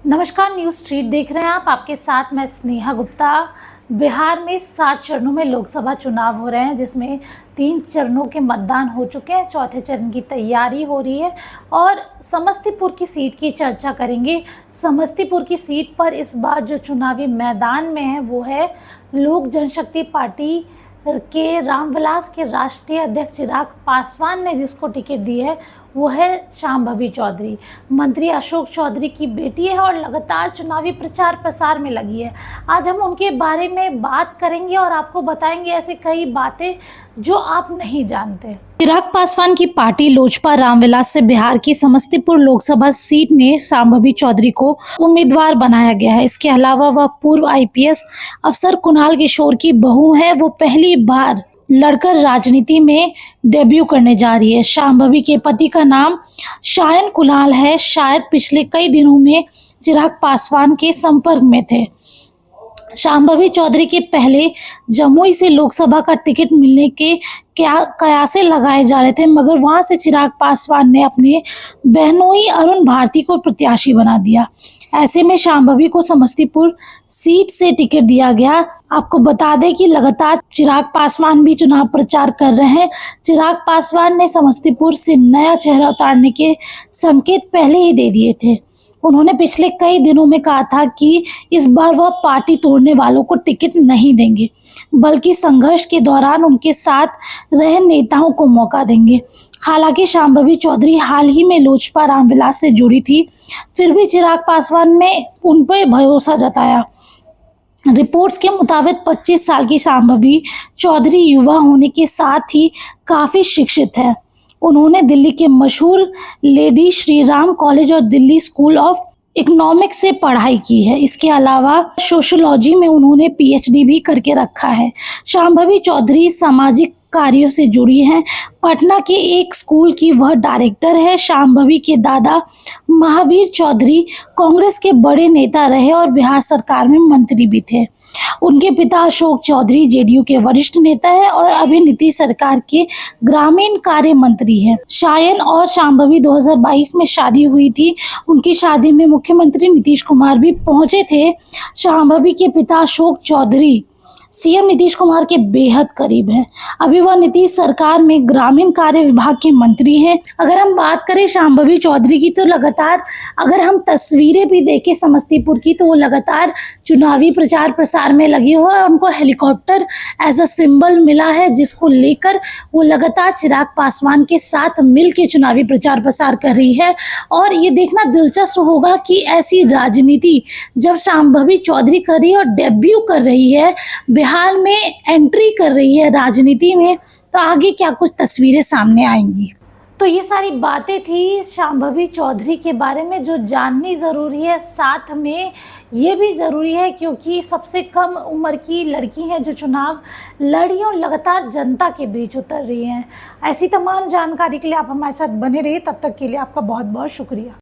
नमस्कार, news street देख रहे हैं आप। आपके साथ मैं स्नेहा गुप्ता। बिहार में 7 चरणों में लोकसभा चुनाव हो रहे हैं, जिसमें 3 चरणों के मतदान हो चुके हैं। चौथे चरण की तैयारी हो रही है और समस्तीपुर की सीट की चर्चा करेंगे। समस्तीपुर की सीट पर इस बार जो चुनावी मैदान में है वो है लोक जनशक्ति पार्टी के रामविलास के राष्ट्रीय अध्यक्ष चिराग पासवान ने जिसको टिकट दी है वो है शांभवी चौधरी। मंत्री अशोक चौधरी की बेटी है और लगातार चुनावी प्रचार प्रसार में लगी है। आज हम उनके बारे में बात करेंगे और आपको बताएंगे ऐसे कई बातें जो आप नहीं जानते। चिराग पासवान की पार्टी लोजपा रामविलास से बिहार की समस्तीपुर लोकसभा सीट में शांभवी चौधरी को उम्मीदवार बनाया गया है। इसके अलावा वह पूर्व आईपीएस अफसर कुणाल किशोर की बहू है। वो पहली बार लड़कर राजनीति में डेब्यू करने जा रही है। शांभवी के पति का नाम शायन कुणाल है। शायद पिछले कई दिनों में चिराग पासवान के संपर्क में थे। शांभवी चौधरी के पहले जमुई से लोकसभा का टिकट मिलने के कयासे लगाए जा रहे थे, मगर वहां से चिराग पासवान ने अपने बहनोई अरुण भारती को प्रत्याशी बना दिया। ऐसे में शांभवी को समस्तीपुर सीट से टिकट दिया गया। आपको बता दें कि लगातार चिराग पासवान भी चुनाव प्रचार कर रहे हैं। चिराग पासवान ने समस्तीपुर से नया चेहरा उतारने के संकेत पहले ही दे दिए थे। उन्होंने पिछले कई दिनों में कहा था कि इस बार वह पार्टी तोड़ने वालों को टिकट नहीं देंगे, बल्कि संघर्ष के दौरान उनके साथ रहे नेताओं को मौका देंगे। हालांकि शांभवी चौधरी हाल ही में लोजपा रामविलास से जुड़ी थी, फिर भी चिराग पासवान ने उन पर भरोसा जताया। रिपोर्ट्स के मुताबिक 25 साल की शांभवी चौधरी युवा होने के साथ ही काफ़ी शिक्षित है। उन्होंने दिल्ली के मशहूर लेडी श्री राम कॉलेज और दिल्ली स्कूल ऑफ इकोनॉमिक्स से पढ़ाई की है। इसके अलावा सोशियोलॉजी में उन्होंने पीएचडी भी करके रखा है। शांभवी चौधरी सामाजिक कार्यों से जुड़ी हैं। पटना के एक स्कूल की वह डायरेक्टर है। शांभवी के दादा महावीर चौधरी कांग्रेस के बड़े नेता रहे और बिहार सरकार में मंत्री भी थे। उनके पिता अशोक चौधरी जेडीयू के वरिष्ठ नेता हैं और अभी नीतीश सरकार के ग्रामीण कार्य मंत्री हैं। शायन और शांभवी 2022 में शादी हुई थी। उनकी शादी में मुख्यमंत्री नीतीश कुमार भी पहुंचे थे। शांभवी के पिता अशोक चौधरी सीएम नीतीश कुमार के बेहद करीब हैं। अभी वह नीतीश सरकार में ग्रामीण कार्य विभाग के मंत्री हैं। अगर हम बात करें शांभवी चौधरी की, तो लगातार अगर हम तस्वीरें भी देखें समस्तीपुर की, तो वो लगातार चुनावी प्रचार प्रसार में लगी हुई है। उनको हेलीकॉप्टर एज अ सिंबल मिला है, जिसको लेकर वो लगातार चिराग पासवान के साथ मिल के चुनावी प्रचार प्रसार कर रही है। और ये देखना दिलचस्प होगा कि ऐसी राजनीति जब शांभवी चौधरी कर रही है और डेब्यू कर रही है, बिहार में एंट्री कर रही है राजनीति में, तो आगे क्या कुछ तस्वीरें सामने आएंगी। तो ये सारी बातें थी शांभवी चौधरी के बारे में जो जाननी ज़रूरी है। साथ में ये भी ज़रूरी है क्योंकि सबसे कम उम्र की लड़की हैं जो चुनाव लड़ी और लगातार जनता के बीच उतर रही हैं। ऐसी तमाम जानकारी के लिए आप हमारे साथ बने रहिए। तब तक के लिए आपका बहुत बहुत शुक्रिया।